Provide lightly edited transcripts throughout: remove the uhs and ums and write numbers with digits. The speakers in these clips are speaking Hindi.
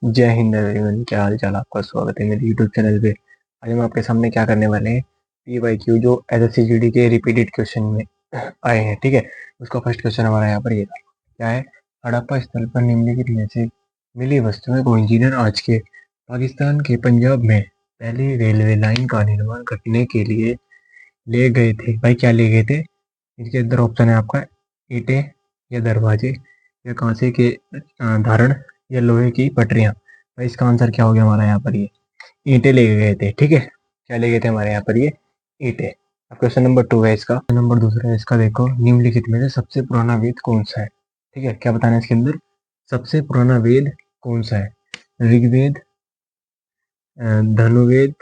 जय हिंद एवरीवन, क्या हाल चाल। आपका स्वागत है मेरे यूट्यूब चैनल पे। आज हम आपके सामने क्या करने वाले हैं, PYQ जो एसएससी जीडी के रिपीटेड क्वेश्चन में आए हैं। ठीक है, उसका फर्स्ट क्वेश्चन हमारा यहाँ पर ये था, क्या है, हड़प्पा स्थल पर निम्नलिखित में से मिली वस्तुएं को इंजीनियर आज के पाकिस्तान के पंजाब में पहली रेलवे लाइन का निर्माण करने के लिए ले गए थे। भाई क्या ले गए थे? इसके अंदर ऑप्शन है आपका ईंटें या दरवाजे या कांसे के धारण या लोहे की पटरियां। भाई इसका आंसर क्या हो गया हमारा यहाँ पर, ये ईंटें ले गए थे। ठीक है, क्या ले गए थे हमारे यहाँ पर, ये ईंटें। अब क्वेश्चन नंबर 2 है इसका। नंबर दूसरा है इसका, देखो, निम्नलिखित में से सबसे पुराना वेद कौन सा है। ठीक है, क्या बताना है इसके अंदर, सबसे पुराना वेद कौन सा है? ऋग्वेद, धनुर्वेद,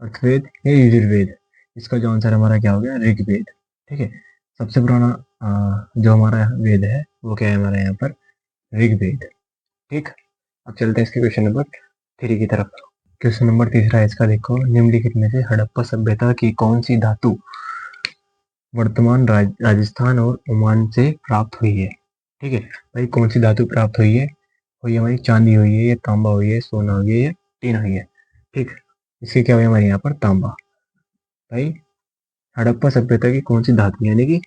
अथर्ववेद या यजुर्वेद। इसका जो आंसर हमारा क्या हो गया, ऋग्वेद। ठीक है, सबसे पुराना जो हमारा वेद है वो क्या है हमारे यहाँ पर, ऋग्वेद। ठीक, अब चलते हैं इसके क्वेश्चन नंबर 3 की तरफ। क्वेश्चन नंबर तीसरा है इसका, देखो, निम्नलिखित में से हड़प्पा सभ्यता की कौन सी धातु वर्तमान राजस्थान और ओमान से प्राप्त हुई है। ठीक है भाई, कौन सी धातु प्राप्त हुई है? हुई हमारी चांदी हुई है, या तांबा हुई है, सोना हुई है, या टीन हुई है। ठीक, इसके क्या हुआ हमारे यहाँ पर, तांबा। भाई हड़प्पा सभ्यता की कौन सी धातु, यानी कि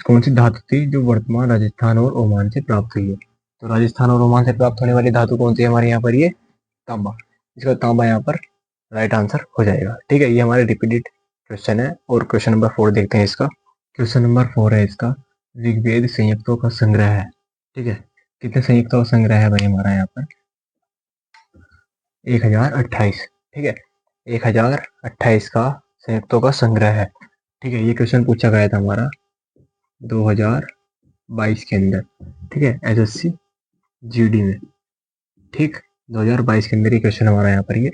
कौन सी धातु थी जो वर्तमान राजस्थान और ओमान से प्राप्त हुई है? तो राजस्थान और ओमान से प्राप्त होने वाली धातु कौन सी है हमारे यहाँ पर, ये तांबा। इसका तांबा यहाँ पर राइट आंसर हो जाएगा। ठीक है, ये हमारे रिपीटेड क्वेश्चन है। और क्वेश्चन नंबर 4 देखते हैं इसका। क्वेश्चन नंबर 4 है इसका, ऋग्वेद संयुक्तों का संग्रह है। ठीक है, कितने संयुक्तों का संग्रह है भाई हमारा यहाँ पर, 1028। ठीक है, 1028 का संयुक्तों का संग्रह है। ठीक है, ये क्वेश्चन पूछा गया था हमारा 2022 के अंदर। ठीक है, एसएससी जीडी में। ठीक, 2022 के अंदर ये क्वेश्चन हमारा यहाँ पर ये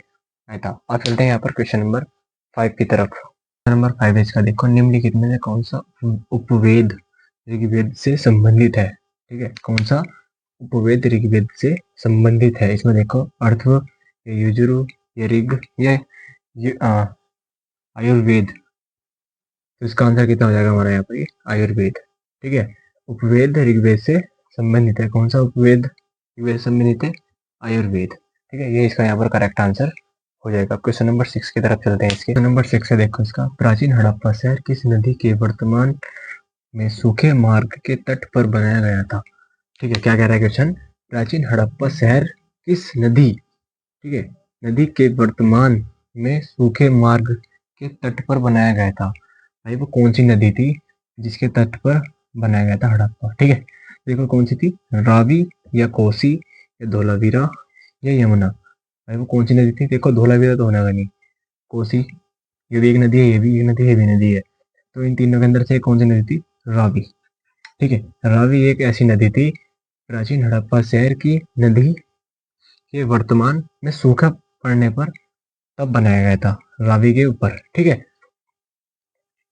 आया था। अब चलते हैं यहाँ पर क्वेश्चन नंबर 5 की तरफ। क्वेश्चन नंबर 5 है इसका, देखो, निम्नलिखित में से कौन सा उपवेद ऋग्वेद से संबंधित है। ठीक है, कौन सा उपवेद ऋग्वेद से संबंधित है? इसमें देखो, अर्थव या यजुर् या ऋग या आयुर्वेद। तो इसका आंसर कितना हो जाएगा हमारा यहाँ पर, आयुर्वेद। ठीक है, उपवेद ऋग्वेद से संबंधित है। कौन सा उपवेद ऋग्वेद से संबंधित है? आयुर्वेद। ठीक है, ये इसका यहाँ पर करेक्ट आंसर हो जाएगा। क्वेश्चन नंबर 6 की तरफ चलते हैं इसके। क्वेश्चन नंबर 6 है, देखो इसका, प्राचीन हड़प्पा शहर किस नदी के वर्तमान में सूखे मार्ग के तट पर बनाया गया था। ठीक है, क्या कह रहा है क्वेश्चन, प्राचीन हड़प्पा शहर किस नदी, ठीक है, नदी के वर्तमान में सूखे मार्ग के तट पर बनाया गया था। भाई वो कौन सी नदी थी जिसके तट पर बनाया गया था हड़प्पा। ठीक है, देखो कौन सी थी, रावी या कोसी या धोलावीरा या यमुना। भाई वो कौन सी नदी थी? देखो धोलावीरा तो होना नहीं, कोसी ये भी एक नदी है, ये भी एक नदी है, ये भी नदी है। तो इन तीनों के अंदर से कौन सी नदी थी? रावी। ठीक है, रावी एक ऐसी नदी थी प्राचीन हड़प्पा शहर की नदी के वर्तमान में सूखा पड़ने पर तब बनाया गया था, रावी के ऊपर। ठीक है,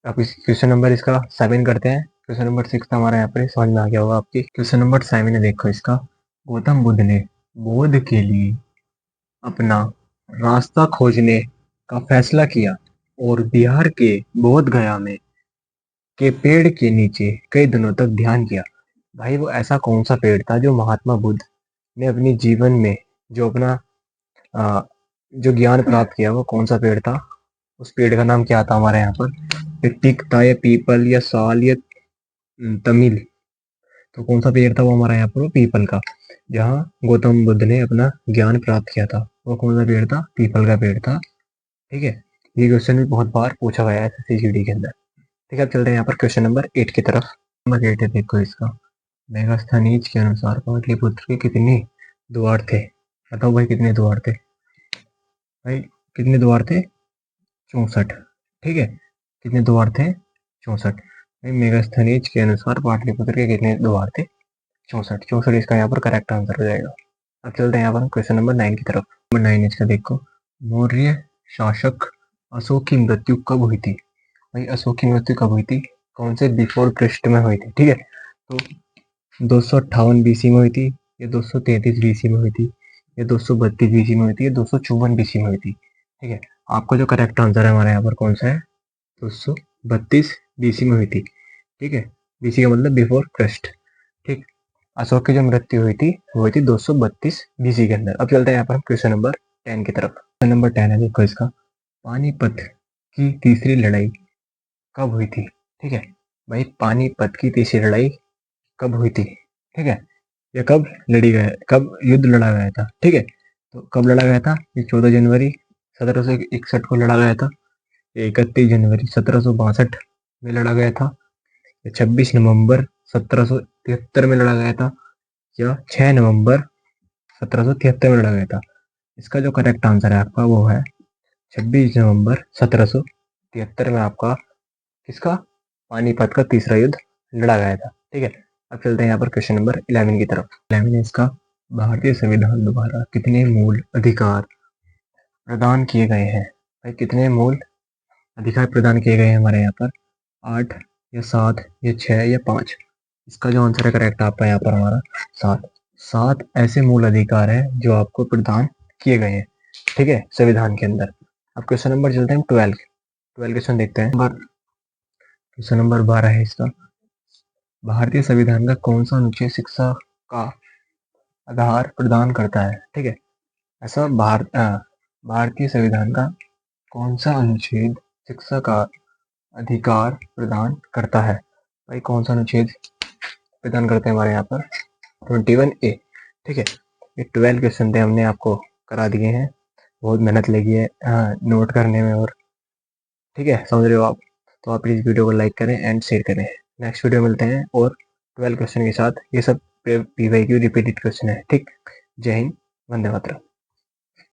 अब इस क्वेश्चन नंबर इसका 7 करते हैं। क्वेश्चन नंबर 6 हमारा यहाँ पर समझ में आ गया होगा आपकी। क्वेश्चन नंबर 7 है, देखो इसका, गौतम बुद्ध ने बोध के लिए अपना रास्ता खोजने का फैसला किया और बिहार के बोध गया में के पेड़ के नीचे कई दिनों तक ध्यान किया। भाई वो ऐसा कौन सा पेड़ था जो महात्मा बुद्ध ने अपने जीवन में जो अपना जो ज्ञान प्राप्त किया, वो कौन सा पेड़ था? उस पेड़ का नाम क्या था हमारे यहाँ पर, टिक था या पीपल या साल या तमिल। तो कौन सा पेड़ था वो हमारा यहाँ पर, वो पीपल का, जहाँ गौतम बुद्ध ने अपना ज्ञान प्राप्त किया था। वो कौन सा पेड़ था? पीपल का पेड़ था। ठीक है, ये क्वेश्चन भी बहुत बार पूछा गया है एसएससी के अंदर। ठीक है, अब चलते हैं यहाँ पर क्वेश्चन नंबर 8 की तरफ। नंबर 8 है, देखो इसका, मेगास्थनीज के अनुसार पाटलिपुत्र के कितने द्वार थे? बताओ भाई कितने द्वार थे? भाई कितने द्वार थे? 64। ठीक है, कितने द्वार थे? 64। भाई मेगास्थनीज के अनुसार पाटलिपुत्र के कितने द्वार थे? 64। 64 इसका यहाँ पर करेक्ट आंसर हो जाएगा। अब चलते हैं यहाँ पर क्वेश्चन नंबर 9 की तरफ। नंबर 9 इसका, देखो, मौर्य शासक अशोक की मृत्यु कब हुई थी? भाई अशोक की मृत्यु कब हुई थी? कौन से बिफोर क्रिस्ट में हुई थी? ठीक है, तो 258 बीसी में हुई थी, या 233 बीसी में हुई थी, या 232 बीसी में हुई थी, या 254 बीसी में हुई थी। ठीक है, आपका जो करेक्ट आंसर है हमारे यहाँ पर कौन सा है? 232 बीसी में हुई थी। ठीक है, बीसी का मतलब बिफोर क्रिस्ट। ठीक, अशोक की जो मृत्यु हुई थी वो हुई थी 232 बीसी के अंदर। अब चलते हैं यहाँ पर क्वेश्चन नंबर 10 की तरफ। क्वेश्चन नंबर 10 है देखो इसका, पानीपत की तीसरी लड़ाई कब हुई थी? ठीक है भाई, पानीपत की तीसरी लड़ाई कब हुई थी? ठीक है, ये कब लड़ी गया, कब युद्ध लड़ा गया था? ठीक है, तो कब लड़ा गया था? ये 14 जनवरी 1761 को लड़ा गया था, 31 जनवरी 1762 में लड़ा गया था, 26 नवंबर 1773 में लड़ा गया था, या 6 नवंबर 1773 में लड़ा गया था। इसका जो करेक्ट आंसर है आपका वो है 26 नवंबर 1773 में आपका किसका पानीपत का तीसरा युद्ध लड़ा गया था। ठीक है, अब चलते हैं यहाँ पर क्वेश्चन नंबर 11 की तरफ। 11 है इसका, भारतीय संविधान द्वारा कितने मूल अधिकार प्रदान किए गए हैं? भाई कितने मूल अधिकार प्रदान किए गए हैं हमारे यहाँ पर? 8 या 7 या 6 या 5? इसका जो आंसर है करेक्ट आपका यहाँ पर हमारा 7। 7 ऐसे मूल अधिकार है जो आपको प्रदान किए गए हैं, ठीक है, संविधान के अंदर। अब क्वेश्चन नंबर चलते हैं 12 क्वेश्चन देखते हैं। क्वेश्चन नंबर 12 है इसका, भारतीय संविधान का कौन सा अनुच्छेद शिक्षा का आधार प्रदान करता है? ठीक है, ऐसा भारतीय संविधान का कौन सा अनुच्छेद शिक्षा का अधिकार प्रदान करता है? भाई कौन सा अनुच्छेद प्रदान करते हैं हमारे यहाँ पर? 21A। ठीक है, ये 12 क्वेश्चन थे, हमने आपको करा दिए हैं, बहुत मेहनत लगी है नोट करने में, और ठीक है समझ रहे हो आप, तो आप प्लीज़ वीडियो को लाइक करें एंड शेयर करें। नेक्स्ट वीडियो मिलते हैं और 12 क्वेश्चन के साथ। ये सब PYQ रिपीटेड क्वेश्चन है। ठीक, जय हिंद, वंदे मातरम।